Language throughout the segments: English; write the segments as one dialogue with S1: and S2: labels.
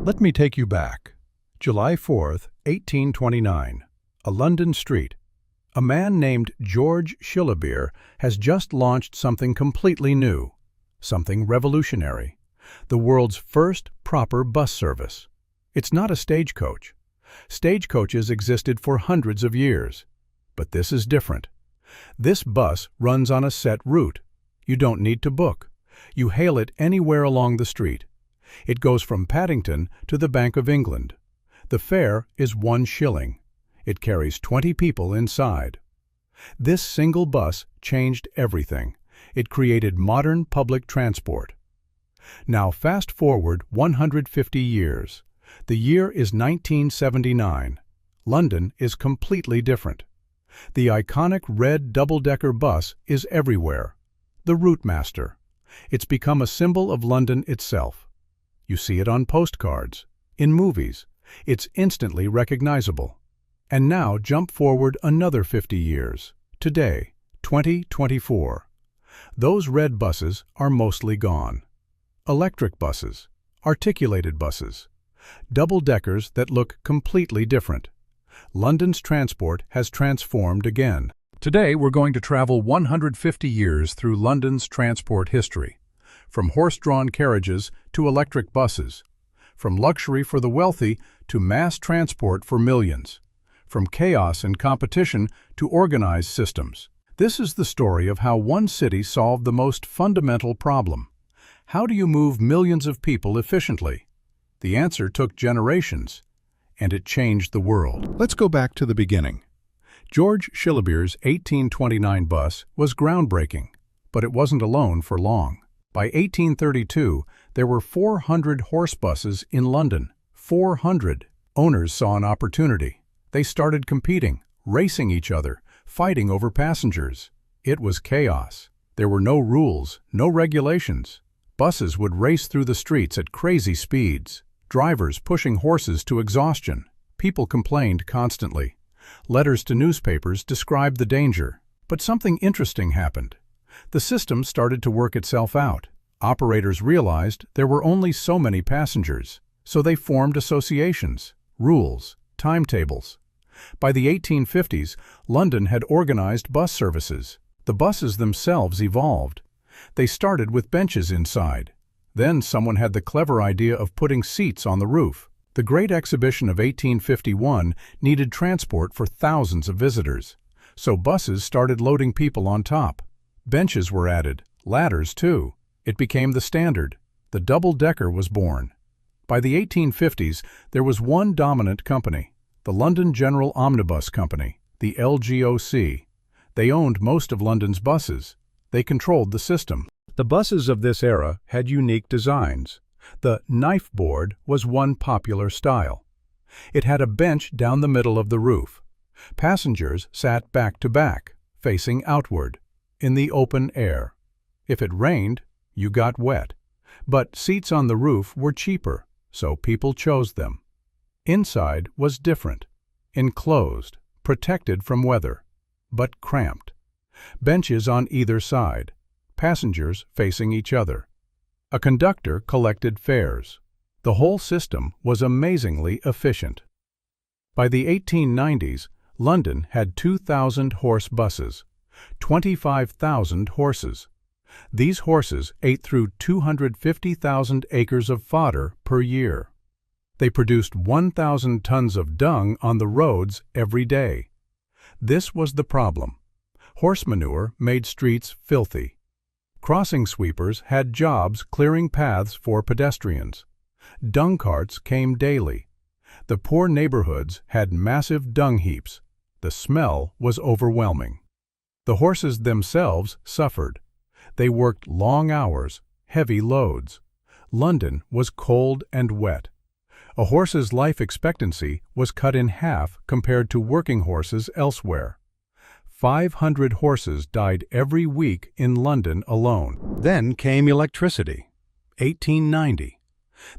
S1: Let me take you back. July 4th, 1829. A London street. A man named George Shillibeer has just launched something completely new, something revolutionary. The world's first proper bus service. It's not a stagecoach. Stagecoaches existed for hundreds of years. But this is different. This bus runs on a set route. You don't need to book. You hail it anywhere along the street. It goes from Paddington to the Bank of England. The fare is 1 shilling. It carries 20 people inside. This single bus changed everything. It created modern public transport. Now fast forward 150 years. The year is 1979. London is completely different. The iconic red double-decker bus is everywhere. The Routemaster. It's become a symbol of London itself. You see it on postcards, in movies. It's instantly recognizable. And now jump forward another 50 years. Today, 2024. Those red buses are mostly gone. Electric buses, articulated buses, double-deckers that look completely different. London's transport has transformed again. Today we're going to travel 150 years through London's transport history. From horse-drawn carriages to electric buses. From luxury for the wealthy to mass transport for millions. From chaos and competition to organized systems. This is the story of how one city solved the most fundamental problem. How do you move millions of people efficiently? The answer took generations, and it changed the world. Let's go back to the beginning. George Shillibeer's 1829 bus was groundbreaking, but it wasn't alone for long. By 1832, there were 400 horse buses in London. 400. Owners saw an opportunity. They started competing, racing each other, fighting over passengers. It was chaos. There were no rules, no regulations. Buses would race through the streets at crazy speeds. Drivers pushing horses to exhaustion. People complained constantly. Letters to newspapers described the danger. But something interesting happened. The system started to work itself out. Operators realized there were only so many passengers, so they formed associations, rules, timetables. By the 1850s, London had organized bus services. The buses themselves evolved. They started with benches inside. Then someone had the clever idea of putting seats on the roof. The Great Exhibition of 1851 needed transport for thousands of visitors. So buses started loading people on top. Benches were added, ladders too. It became the standard. The double-decker was born. By the 1850s, there was one dominant company, the London General Omnibus Company, the LGOC. They owned most of London's buses. They controlled the system. The buses of this era had unique designs. The knife board was one popular style. It had a bench down the middle of the roof. Passengers sat back to back, facing outward, in the open air. If it rained, you got wet. But seats on the roof were cheaper, so people chose them. Inside was different, enclosed, protected from weather, but cramped. Benches on either side, passengers facing each other. A conductor collected fares. The whole system was amazingly efficient. By the 1890s, London had 2,000 horse buses, 25,000 horses. These horses ate through 250,000 acres of fodder per year. They produced 1,000 tons of dung on the roads every day. This was the problem. Horse manure made streets filthy. Crossing sweepers had jobs clearing paths for pedestrians. Dung carts came daily. The poor neighborhoods had massive dung heaps. The smell was overwhelming. The horses themselves suffered. They worked long hours, heavy loads. London was cold and wet. A horse's life expectancy was cut in half compared to working horses elsewhere. 500 horses died every week in London alone. Then came electricity. 1890.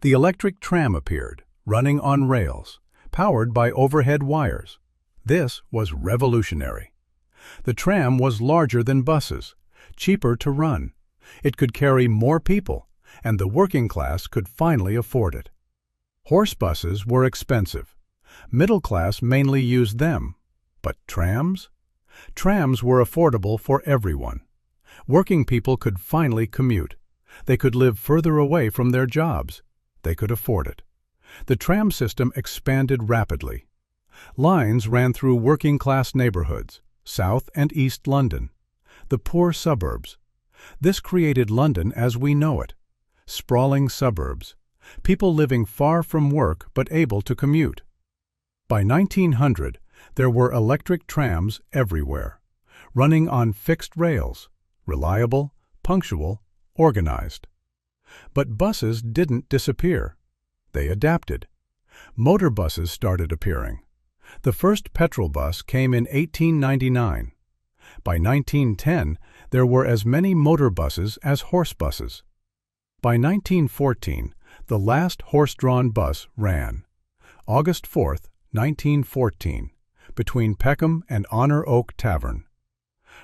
S1: The electric tram appeared, running on rails, powered by overhead wires. This was revolutionary. The tram was larger than buses, cheaper to run. It could carry more people, and the working class could finally afford it. Horse buses were expensive. Middle class mainly used them. But trams? Trams were affordable for everyone. Working people could finally commute. They could live further away from their jobs. They could afford it. The tram system expanded rapidly. Lines ran through working-class neighborhoods, South and East London, the poor suburbs. This created London as we know it. Sprawling suburbs, people living far from work but able to commute. By 1900, there were electric trams everywhere, running on fixed rails, reliable, punctual, organized. But buses didn't disappear. They adapted. Motor buses started appearing. The first petrol bus came in 1899. By 1910, there were as many motor buses as horse buses. By 1914, the last horse-drawn bus ran. August 4, 1914, between Peckham and Honor Oak Tavern.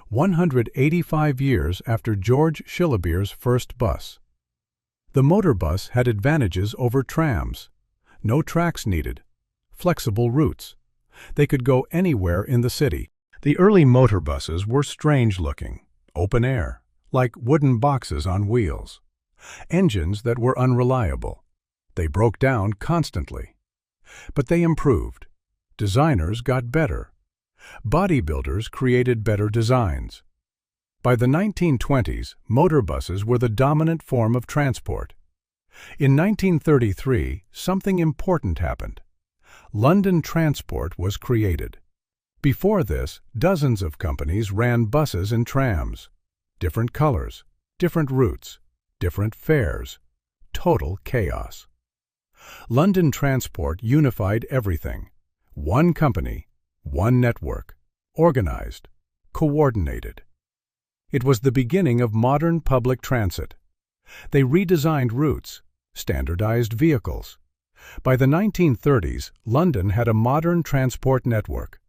S1: 185 years after George Shillibeer's first bus. The motor bus had advantages over trams. No tracks needed. Flexible routes. They could go anywhere in the city. The early motor buses were strange-looking, open air, like wooden boxes on wheels. Engines that were unreliable. They broke down constantly. But they improved. Designers got better. Bodybuilders created better designs. By the 1920s, motor buses were the dominant form of transport. In 1933, something important happened. London Transport was created. Before this, dozens of companies ran buses and trams. Different colors, different routes, different fares. Total chaos. London Transport unified everything. One company, one network, organized, coordinated. It was the beginning of modern public transit. They redesigned routes, standardized vehicles. By the 1930s, London had a modern transport network.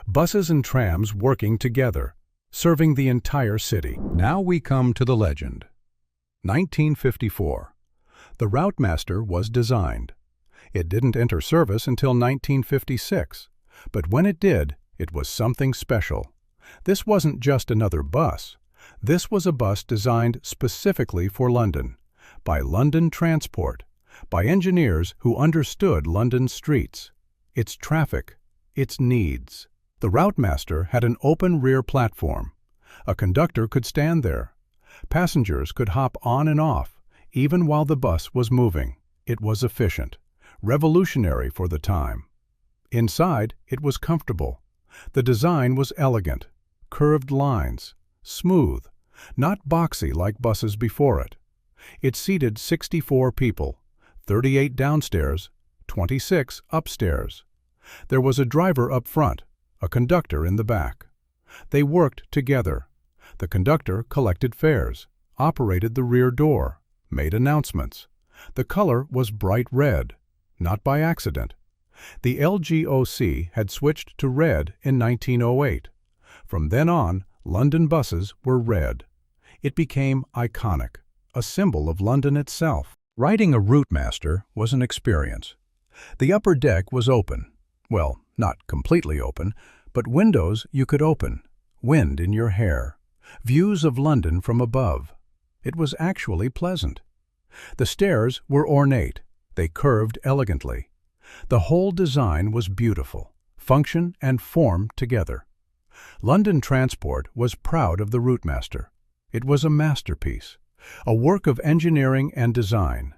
S1: Buses and trams working together, serving the entire city. Now we come to the legend. 1954. The Routemaster was designed. It didn't enter service until 1956, but when it did, it was something special. This wasn't just another bus. This was a bus designed specifically for London, by London Transport, by engineers who understood London's streets, its traffic, its needs. The Routemaster had an open rear platform. A conductor could stand there. Passengers could hop on and off, even while the bus was moving. It was efficient, revolutionary for the time. Inside, it was comfortable. The design was elegant, curved lines, smooth, not boxy like buses before it. It seated 64 people, 38 downstairs, 26 upstairs. There was a driver up front, a conductor in the back. They worked together. The conductor collected fares, operated the rear door, made announcements. The color was bright red, not by accident. The LGOC had switched to red in 1908. From then on, London buses were red. It became iconic, a symbol of London itself. Riding a Routemaster was an experience. The upper deck was open. Well, not completely open, but windows you could open, wind in your hair, views of London from above. It was actually pleasant. The stairs were ornate. They curved elegantly. The whole design was beautiful, function and form together. London Transport was proud of the Routemaster. It was a masterpiece, a work of engineering and design.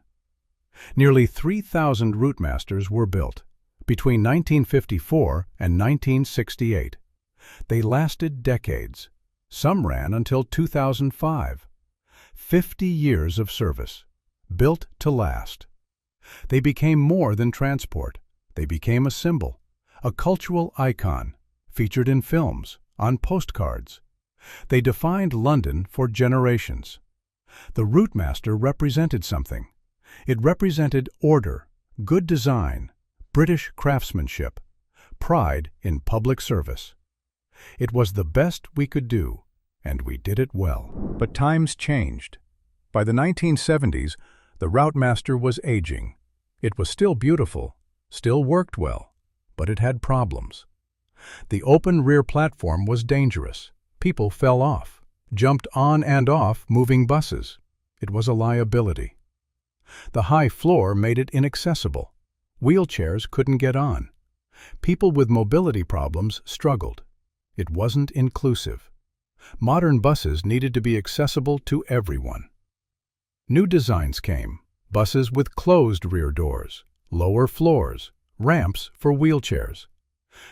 S1: Nearly 3,000 Routemasters were built between 1954 and 1968. They lasted decades. Some ran until 2005. 50 years of service, built to last. They became more than transport. They became a symbol, a cultural icon, featured in films, on postcards. They defined London for generations. The Routemaster represented something. It represented order, good design, British craftsmanship, pride in public service. It was the best we could do, and we did it well. But times changed. By the 1970s, the Routemaster was aging. It was still beautiful, still worked well, but it had problems. The open rear platform was dangerous. People fell off, jumped on and off moving buses. It was a liability. The high floor made it inaccessible. Wheelchairs couldn't get on. People with mobility problems struggled. It wasn't inclusive. Modern buses needed to be accessible to everyone. New designs came: buses with closed rear doors, lower floors, ramps for wheelchairs.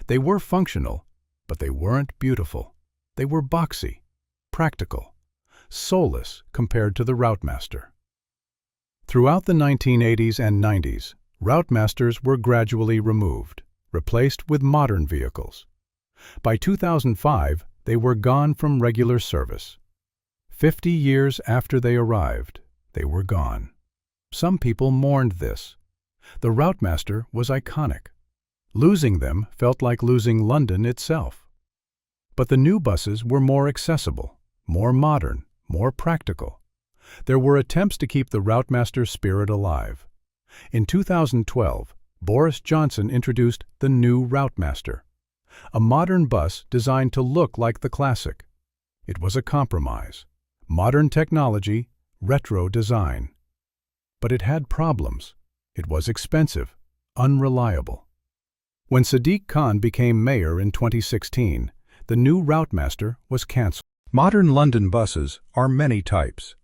S1: They were functional, but they weren't beautiful. They were boxy, practical, soulless compared to the Routemaster. Throughout the 1980s and 90s, Routemasters were gradually removed, replaced with modern vehicles. By 2005, they were gone from regular service. 50 years after they arrived, they were gone. Some people mourned this. The Routemaster was iconic. Losing them felt like losing London itself. But the new buses were more accessible, more modern, more practical. There were attempts to keep the Routemaster spirit alive. In 2012, Boris Johnson introduced the new Routemaster, a modern bus designed to look like the classic. It was a compromise: modern technology, retro design. But it had problems. It was expensive, unreliable. When Sadiq Khan became mayor in 2016, the new Routemaster was cancelled. Modern London buses are many types.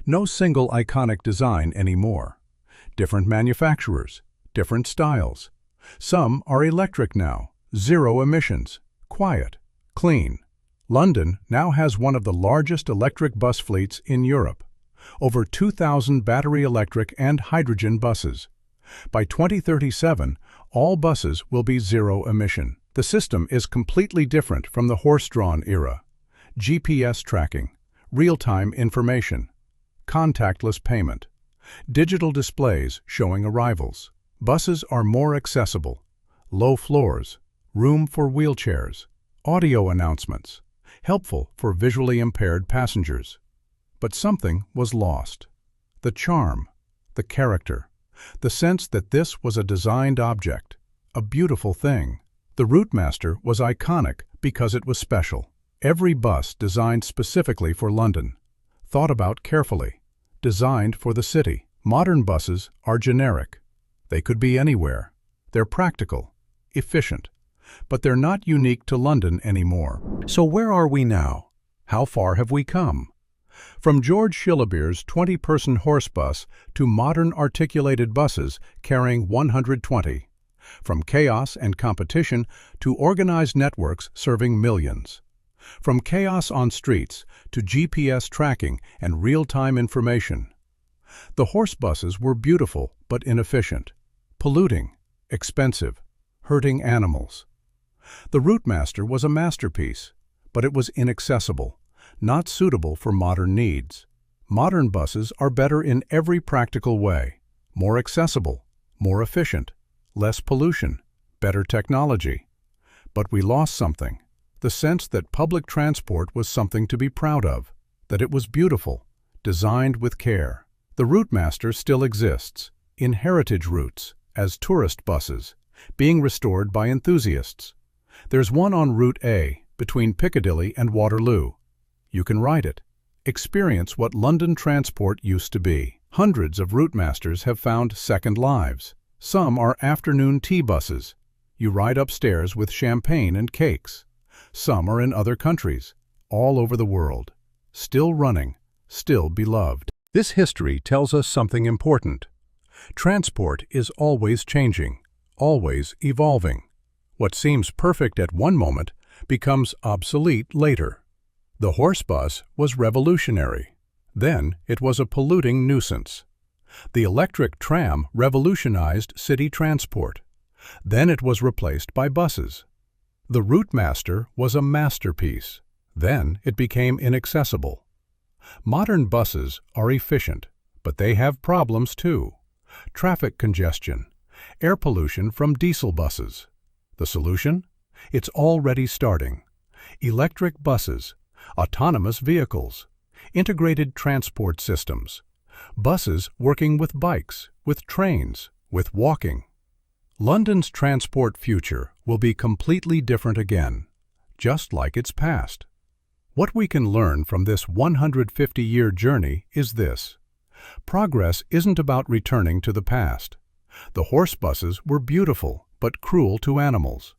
S1: No single iconic design anymore. Different manufacturers, different styles. Some are electric now, zero emissions, quiet, clean. London now has one of the largest electric bus fleets in Europe. Over 2,000 battery electric and hydrogen buses. By 2037, all buses will be zero emission. The system is completely different from the horse-drawn era. GPS tracking, real-time information, contactless payment, digital displays showing arrivals. Buses are more accessible, low floors, room for wheelchairs, audio announcements, helpful for visually impaired passengers. But something was lost. The charm, the character, the sense that this was a designed object, a beautiful thing. The Routemaster was iconic because it was special. Every bus designed specifically for London, thought about carefully, designed for the city. Modern buses are generic. They could be anywhere. They're practical, efficient, but they're not unique to London anymore. So where are we now? How far have we come? From George Shillibeer's 20-person horse bus to modern articulated buses carrying 120. From chaos and competition to organized networks serving millions. From chaos on streets to GPS tracking and real-time information. The horse buses were beautiful but inefficient, polluting, expensive, hurting animals. The Routemaster was a masterpiece, but it was inaccessible, not suitable for modern needs. Modern buses are better in every practical way: more accessible, more efficient, less pollution, better technology. But we lost something: the sense that public transport was something to be proud of, that it was beautiful, designed with care. The Routemaster still exists, in heritage routes, as tourist buses, being restored by enthusiasts. There's one on Route A, between Piccadilly and Waterloo. You can ride it. Experience what London transport used to be. Hundreds of Routemasters have found second lives. Some are afternoon tea buses. You ride upstairs with champagne and cakes. Some are in other countries, all over the world. Still running, still beloved. This history tells us something important. Transport is always changing, always evolving. What seems perfect at one moment becomes obsolete later. The horse bus was revolutionary. Then it was a polluting nuisance. The electric tram revolutionized city transport. Then it was replaced by buses. The Routemaster was a masterpiece. Then it became inaccessible. Modern buses are efficient, but they have problems too. Traffic congestion, air pollution from diesel buses. The solution? It's already starting. Electric buses, autonomous vehicles, integrated transport systems, buses working with bikes, with trains, with walking. London's transport future will be completely different again, just like its past. What we can learn from this 150-year journey is this. Progress isn't about returning to the past. The horse buses were beautiful but cruel to animals.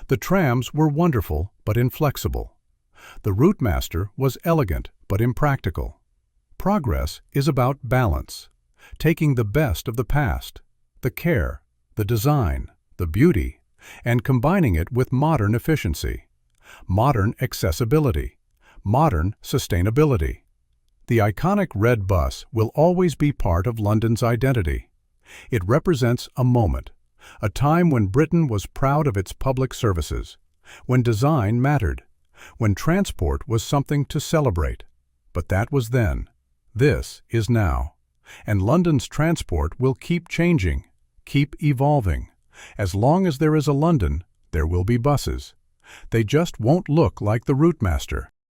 S1: The trams were wonderful but inflexible. The Routemaster was elegant but impractical. Progress is about balance, taking the best of the past, the care, the design, the beauty, and combining it with modern efficiency, modern accessibility, modern sustainability. The iconic red bus will always be part of London's identity. It represents a moment, a time when Britain was proud of its public services, when design mattered, when transport was something to celebrate. But that was then. This is now. And London's transport will keep changing, keep evolving. As long as there is a London, there will be buses. They just won't look like the Routemaster.